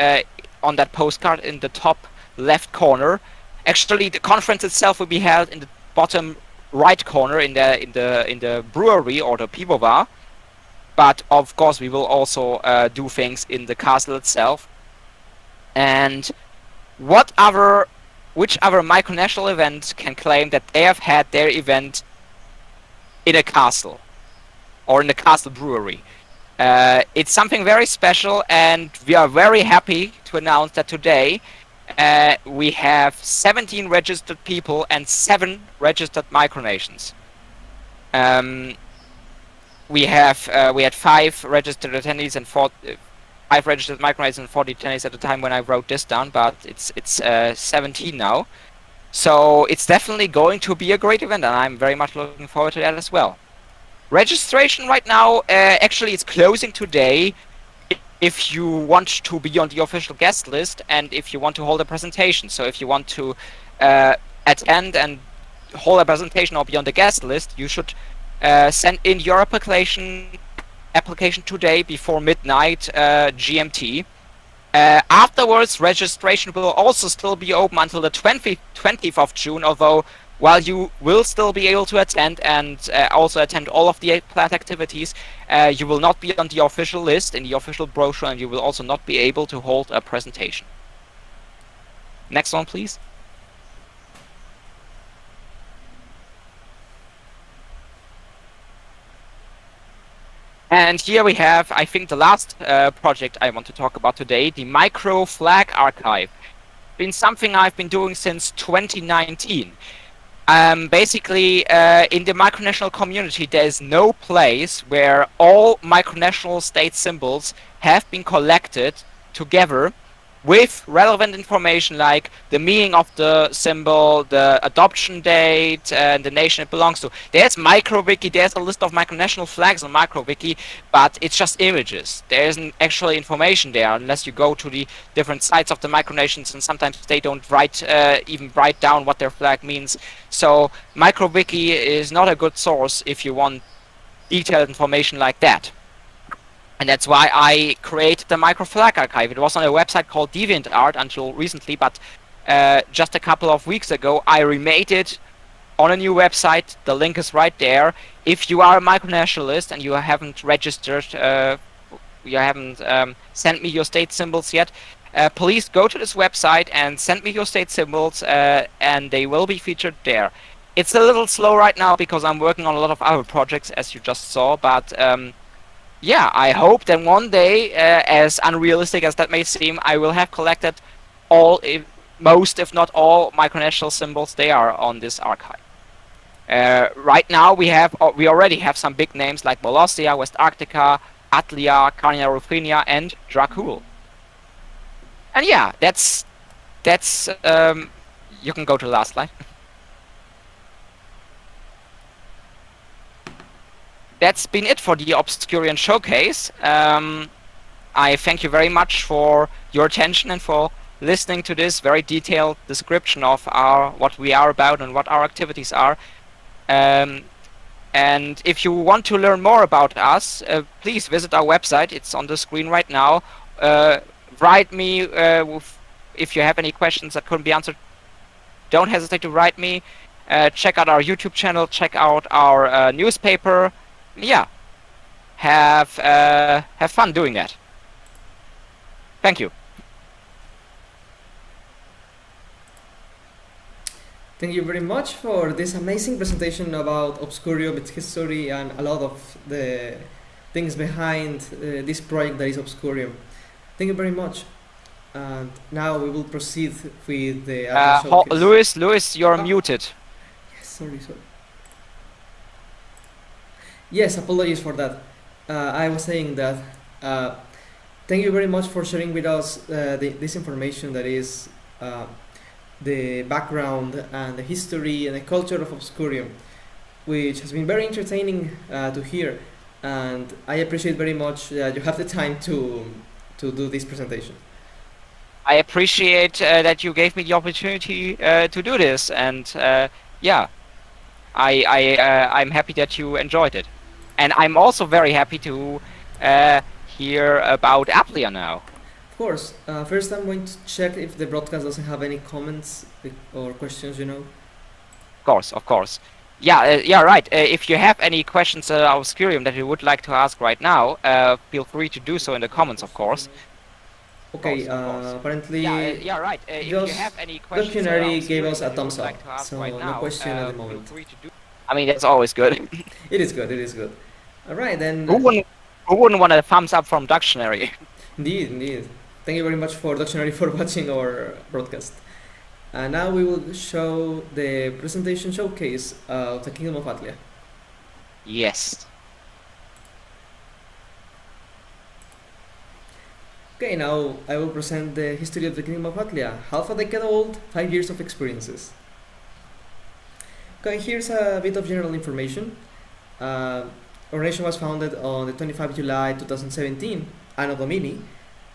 on that postcard in the top left corner. Actually, the conference itself will be held in the bottom right corner in the brewery or the pivovar. But of course, we will also do things in the castle itself. And which other micronational event can claim that they have had their event in a castle or in the castle brewery? It's something very special, and we are very happy to announce that today we have 17 registered people and 7 registered micronations. We had 5 registered attendees and 5 registered micronations and 40 attendees at the time when I wrote this down, but it's 17 now. So it's definitely going to be a great event, and I'm very much looking forward to that as well. Registration right now, actually it's closing today if you want to be on the official guest list and if you want to hold a presentation. So if you want to attend and hold a presentation or be on the guest list, you should send in your application today before midnight GMT. Afterwards, registration will also still be open until the 20th of June, although while you will still be able to attend and also attend all of the planned activities, you will not be on the official list in the official brochure, and you will also not be able to hold a presentation. Next one, please. And here we have, I think, the last project I want to talk about today, the Micro Flag Archive. Been something I've been doing since 2019. Basically, in the micronational community, there is no place where all micronational state symbols have been collected together with relevant information like the meaning of the symbol, the adoption date, and the nation it belongs to. There's MicroWiki, there's a list of micronational flags on MicroWiki, but it's just images. There isn't actually information there unless you go to the different sites of the micronations, and sometimes they don't even write down what their flag means. So MicroWiki is not a good source if you want detailed information like that. And that's why I created the Micro Flag Archive. It was on a website called DeviantArt until recently, but just a couple of weeks ago I remade it on a new website. The link is right there. If you are a micronationalist and you haven't registered, you haven't sent me your state symbols yet, please go to this website and send me your state symbols, and they will be featured there. It's a little slow right now because I'm working on a lot of other projects, as you just saw, but yeah, I hope that one day, as unrealistic as that may seem, I will have collected most, if not all, micronational symbols they are on this archive. Right now, we already have some big names like Molossia, West Arctica, Atlea, Carnia Rufinia, and Dracul. And yeah, that's you can go to the last slide. That's been it for the Obscurian Showcase. I thank you very much for your attention and for listening to this very detailed description of what we are about and what our activities are. And if you want to learn more about us, please visit our website. It's on the screen right now. Write me if you have any questions that couldn't be answered. Don't hesitate to write me. Check out our YouTube channel. Check out our newspaper. Yeah, have fun doing that. Thank you. Thank you very much for this amazing presentation about Obscurium, its history, and a lot of the things behind this project that is Obscurium. Thank you very much. And now we will proceed with the Atlia Showcase. Louis, you're muted. Yes, sorry. Yes, apologies for that. I was saying that thank you very much for sharing with us this information that is the background and the history and the culture of Obscurium, which has been very entertaining to hear, and I appreciate very much that you have the time to do this presentation. I appreciate that you gave me the opportunity to do this, and yeah, I'm happy that you enjoyed it, and I'm also very happy to hear about Atlia now. Of course. First, I'm going to check if the broadcast doesn't have any comments or questions. Of course. Yeah, right. If you have any questions about Obscurium that you would like to ask right now, feel free to do so in the comments, of course. Okay, apparently yeah, right. If you have any questions, Dictionary gave us a that you thumbs would up, like to ask so right no now, question at the feel moment. free to do. I mean, that's always good. It is good. Alright then. Who wouldn't want a thumbs up from Dictionary? Indeed. Thank you very much for Dictionary for watching our broadcast. And now we will show the presentation showcase of the Kingdom of Atlia. Yes. Okay, now I will present the history of the Kingdom of Atlia. Half a decade old, 5 years of experiences. Okay, here's a bit of general information. Our nation was founded on the 25th July 2017, Anno Domini.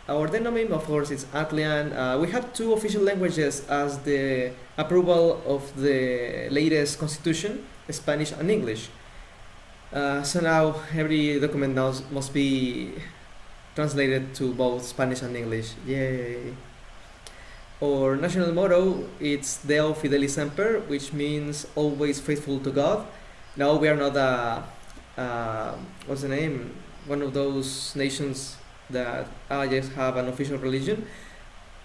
Our denominator, of course, is Atlian. We have two official languages as the approval of the latest constitution, Spanish and English. So now every document now must be translated to both Spanish and English. Yay! Our national motto it's Deo Fidelis Semper, which means always faithful to God. Now we are not what's the name? One of those nations that just have an official religion,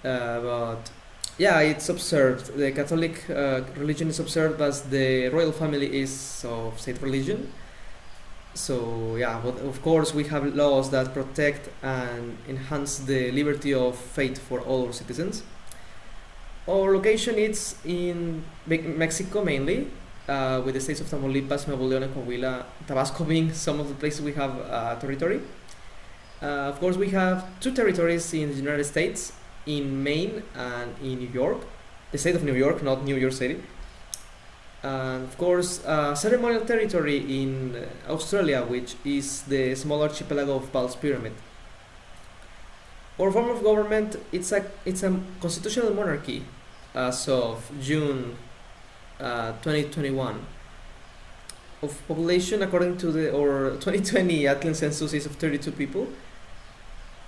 but yeah, it's observed. The Catholic religion is observed as the royal family is of state religion. So yeah, but of course we have laws that protect and enhance the liberty of faith for all our citizens. Our location is in Mexico mainly, with the states of Tamaulipas, Nuevo León, and Coahuila, Tabasco being some of the places we have territory. Of course, we have two territories in the United States, in Maine and in New York, the state of New York, not New York City. And of course, ceremonial territory in Australia, which is the small archipelago of Ball's Pyramid. Our form of government, it's a constitutional monarchy as of June 2021. Of population, according to the 2020 Atlan census, is of 32 people.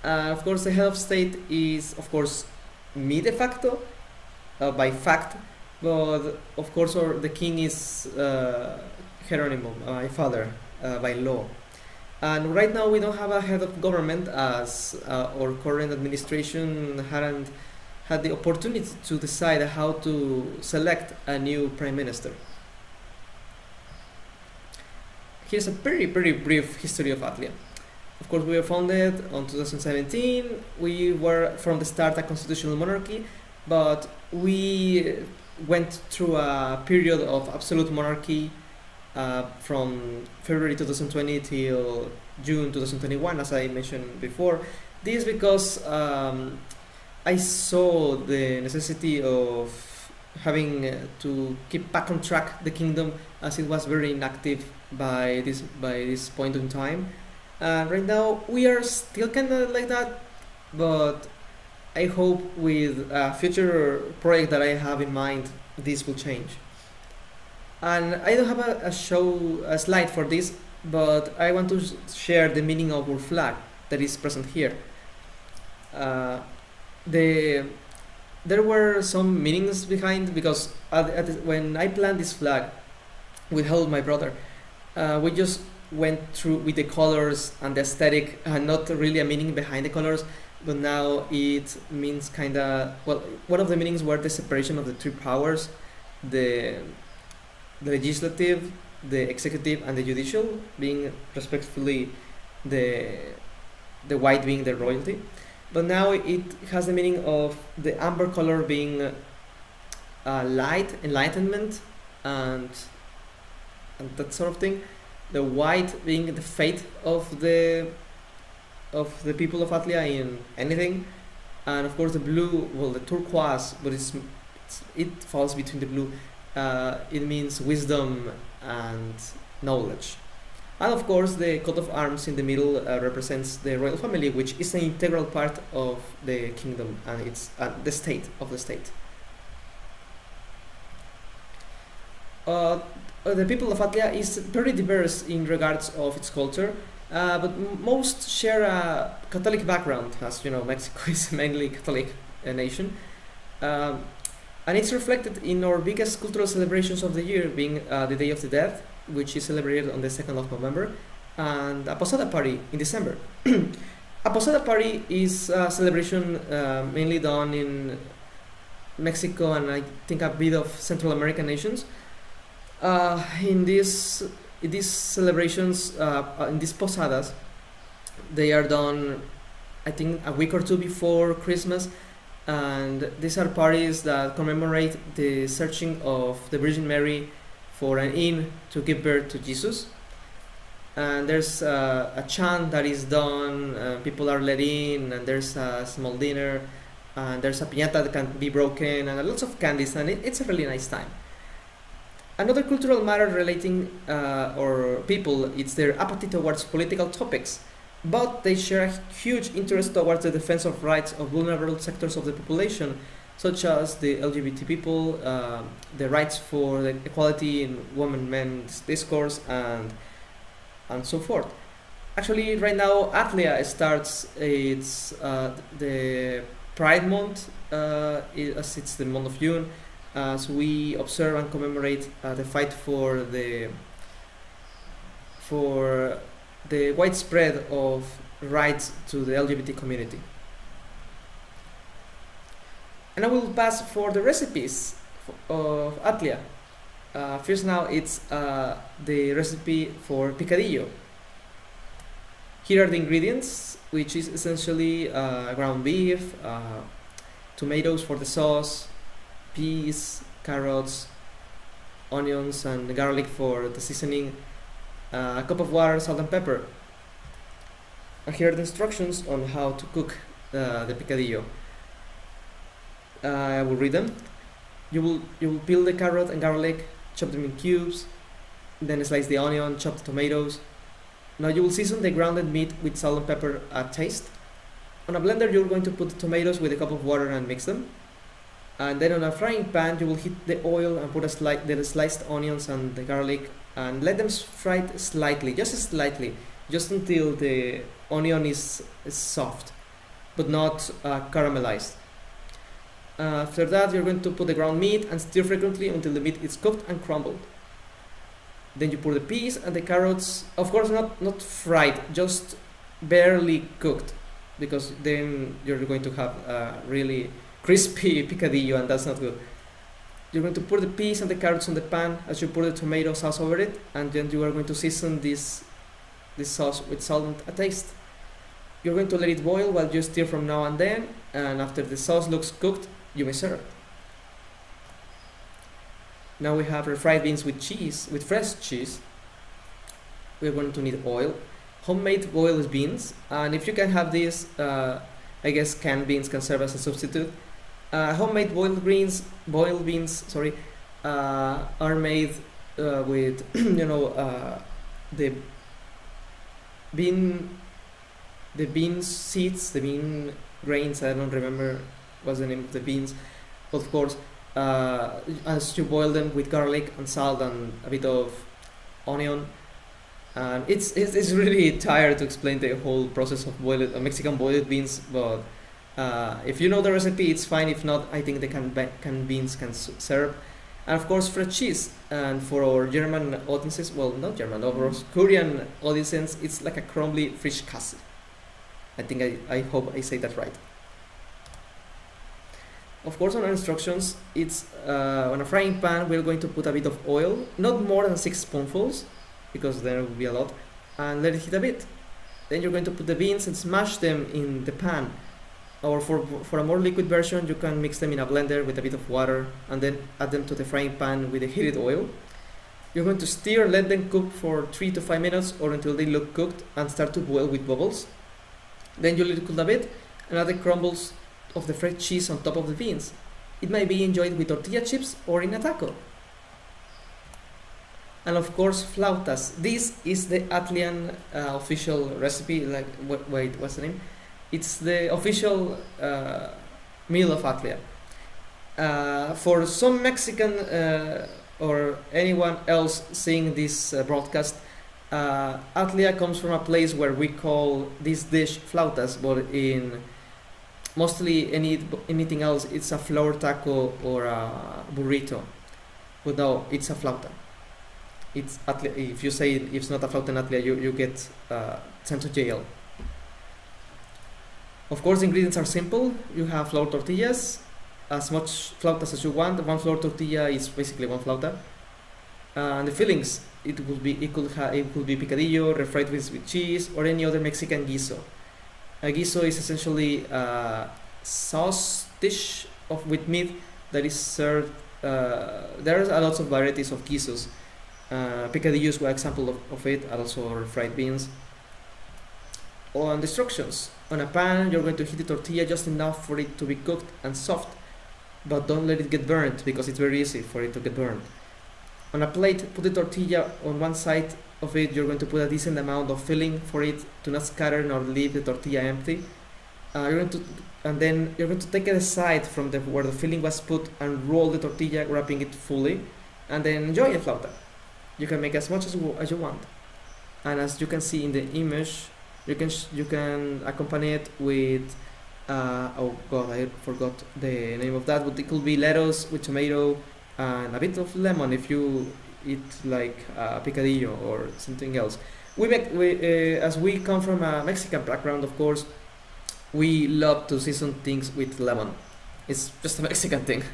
Of course, the head of state is, of course, me de facto, by fact, but of course the king is Geronimo, my father, by law. And right now we don't have a head of government as our current administration hadn't had the opportunity to decide how to select a new prime minister. Here's a very brief history of Atlia. Of course, we were founded on 2017. We were from the start a constitutional monarchy, but we went through a period of absolute monarchy from February 2020 till June 2021, as I mentioned before. This is because I saw the necessity of having to keep back on track the kingdom, as it was very inactive by this point in time. Right now we are still kind of like that, but I hope with a future project that I have in mind, this will change. And I don't have a slide for this, but I want to share the meaning of our flag that is present here. Uh, the there were some meanings behind, because when I planned this flag with help of my brother, we just went through with the colors and the aesthetic, and not really a meaning behind the colors. But now it means kind of, well, one of the meanings were the separation of the three powers, the legislative, the executive, and the judicial, being respectively the white being the royalty. But now it has the meaning of the amber color being light, enlightenment, and that sort of thing. The white being the fate of the people of Atlia in anything, and of course the blue, well, the turquoise, but it falls between the blue. It means wisdom and knowledge. And of course the coat of arms in the middle represents the royal family, which is an integral part of the kingdom, and it's the state of the state. The people of Atlia is very diverse in regards of its culture, but most share a Catholic background, as you know, Mexico is mainly Catholic nation. And it's reflected in our biggest cultural celebrations of the year, being the Day of the Dead, which is celebrated on the 2nd of November, and a Posada Party in December. A Posada Party is a celebration mainly done in Mexico and I think a bit of Central American nations. In these celebrations, in these posadas, they are done, I think, a week or two before Christmas, and these are parties that commemorate the searching of the Virgin Mary for an inn to give birth to Jesus. And there's a chant that is done, people are let in, and there's a small dinner, and there's a piñata that can be broken, and lots of candies, and it's a really nice time. Another cultural matter relating or people, it's their apathy towards political topics, but they share a huge interest towards the defense of rights of vulnerable sectors of the population, such as the LGBT people, the rights for the equality in women-men's discourse, and so forth. Actually, right now, Atlea starts its the Pride Month, as it's the month of June. So we observe and commemorate the fight for the widespread of rights to the LGBT community. And I will pass for the recipes of Atlia. First now it's the recipe for Piccadillo. Here are the ingredients, which is essentially ground beef, tomatoes for the sauce, peas, carrots, onions, and garlic for the seasoning, a cup of water, salt and pepper. And here are the instructions on how to cook the Piccadillo. I will read them. You will peel the carrot and garlic, chop them in cubes, then slice the onion, chop the tomatoes. Now you will season the grounded meat with salt and pepper at taste. On a blender you're going to put the tomatoes with a cup of water and mix them. And then on a frying pan you will heat the oil and put the sliced onions and the garlic and let them fry slightly, just until the onion is soft but not caramelized. After that you're going to put the ground meat and stir frequently until the meat is cooked and crumbled. Then you pour the peas and the carrots, of course not fried, just barely cooked, because then you're going to have really crispy Piccadillo, and that's not good. You're going to pour the peas and the carrots on the pan as you pour the tomato sauce over it, and then you are going to season this sauce with salt and a taste. You're going to let it boil while you stir from now and then, and after the sauce looks cooked, you may serve. Now we have refried beans with cheese, with fresh cheese. We're going to need oil, homemade boiled beans, and if you can have this, I guess canned beans can serve as a substitute. Homemade boiled beans, are made with the bean seeds, the bean grains. I don't remember what's the name of the beans, but of course as you boil them with garlic and salt and a bit of onion. And it's really tired to explain the whole process of boiled Mexican boiled beans, but if you know the recipe, it's fine. If not, I think the canned beans can serve. And of course, fresh cheese. And for our German audiences, well, not German, our Obscurian audiences, it's like a crumbly fish Käse. I think I hope I say that right. Of course, on our instructions, it's on a frying pan, we're going to put a bit of oil, not more than 6 spoonfuls, because there will be a lot, and let it heat a bit. Then you're going to put the beans and smash them in the pan. Or for a more liquid version, you can mix them in a blender with a bit of water and then add them to the frying pan with the heated oil. You're going to stir, let them cook for 3 to 5 minutes or until they look cooked and start to boil with bubbles. Then you let it cool a bit and add the crumbles of the fresh cheese on top of the beans. It may be enjoyed with tortilla chips or in a taco. And of course, flautas. This is the Atlian official recipe. Like, wait, what's the name? It's the official meal of Atlia. For some Mexican or anyone else seeing this broadcast, Atlia comes from a place where we call this dish flautas, but in mostly anything else, it's a flour taco or a burrito. But no, it's a flauta. It's Atlia. If you say it's not a flauta in Atlia, you get sent to jail. Of course, the ingredients are simple. You have flour tortillas, as much flautas as you want. One flour tortilla is basically one flauta. And the fillings, it could be picadillo, refried with cheese, or any other Mexican guiso. A guiso is essentially a sauce dish with meat that is served. There are lots of varieties of guisos. Picadillo is one example of it, and also refried beans. On the instructions, on a pan, you're going to heat the tortilla just enough for it to be cooked and soft, but don't let it get burnt because it's very easy for it to get burned. On a plate, put the tortilla on one side of it. You're going to put a decent amount of filling for it to not scatter nor leave the tortilla empty. And then you're going to take it aside from where the filling was put and roll the tortilla, wrapping it fully, and then enjoy a flauta. You can make as much as you want, and as you can see in the image, you can accompany it with oh god, I forgot the name of that, but it could be lettuce with tomato and a bit of lemon if you eat like picadillo or something else. As we come from a Mexican background, of course, we love to season things with lemon. It's just a Mexican thing.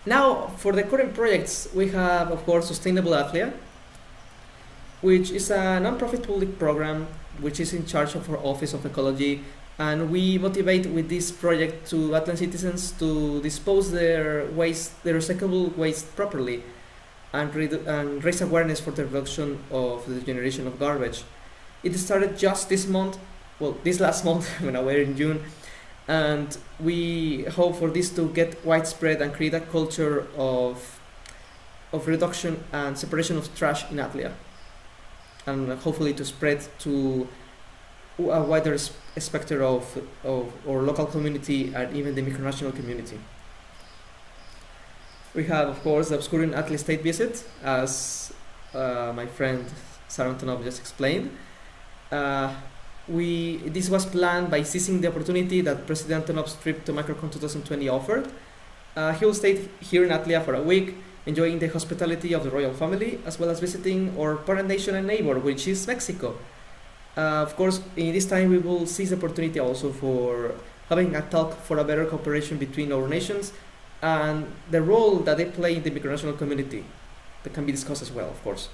Now, for the current projects, we have, of course, Sustainable Atlia, which is a non-profit public program which is in charge of our Office of Ecology, and we motivate with this project to Atlan citizens to dispose their recyclable waste properly, and raise awareness for the reduction of the generation of garbage. It started just this last month when we were in June, and we hope for this to get widespread and create a culture of reduction and separation of trash in Atlia, and hopefully to spread to a wider spectrum of our local community and even the micronational community. We have, of course, the Obscurian Atlia State visit, as my friend Sarah Antonov just explained. This was planned by seizing the opportunity that President Antonov's trip to Microcon 2020 offered. He will stay here in Atlia for a week, enjoying the hospitality of the royal family, as well as visiting our parent nation and neighbor, which is Mexico. Of course, in this time we will seize the opportunity also for having a talk for a better cooperation between our nations and the role that they play in the micronational community. That can be discussed as well, of course.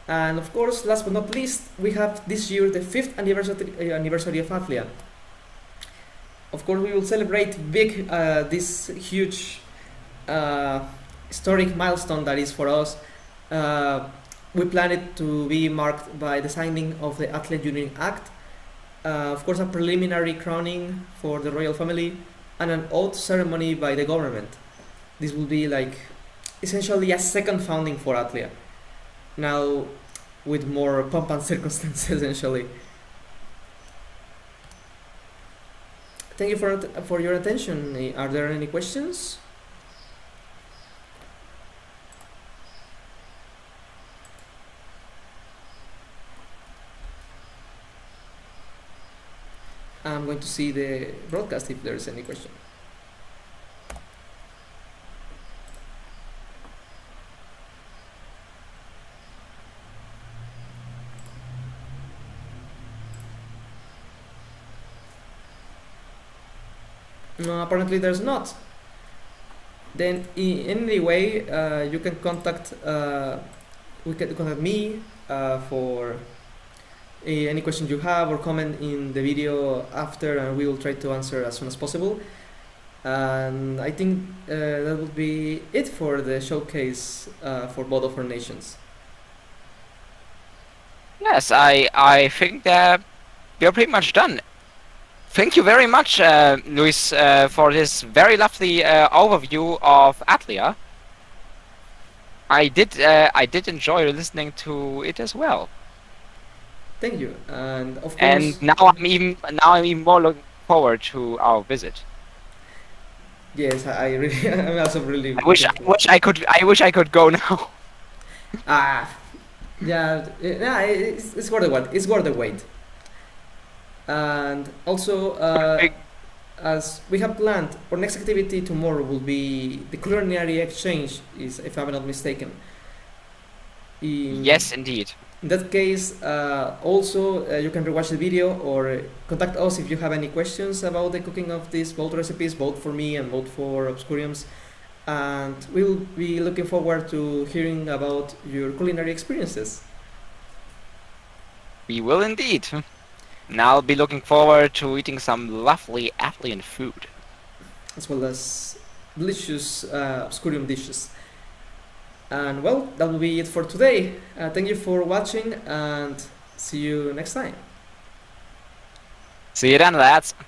And of course, last but not least, we have this year the 5th anniversary of Atlia. Of course, we will celebrate big this huge historic milestone that is for us. We plan it to be marked by the signing of the Atlia Union Act, of course a preliminary crowning for the royal family, and an oath ceremony by the government. This will be like essentially a second founding for Atlia, now with more pomp and circumstance essentially. thank you for your attention. Are there any questions? I'm going to see the broadcast if there's any question. No, apparently there's not. Then in any way, you can contact me for any question you have or comment in the video after, and we will try to answer as soon as possible. And I think that would be it for the showcase for both of our nations. Yes, I think that we are pretty much done. Thank you very much, Luis, for this very lovely overview of Atlea. I did enjoy listening to it as well. Thank you, and of course. And now I'm even more looking forward to our visit. Yes, I really, I'm also really. I wish I could go now. Yeah, it's worth the wait. It's worth the wait. And also, as we have planned, our next activity tomorrow will be the culinary exchange, if I'm not mistaken. Yes, indeed. In that case, also you can rewatch the video or contact us if you have any questions about the cooking of these both recipes, both for me and both for Obscuriums. And we'll be looking forward to hearing about your culinary experiences. We will indeed. And I'll be looking forward to eating some lovely Atlian food. As well as delicious Obscurium dishes. And well, that will be it for today. Thank you for watching and see you next time. See you then, lads.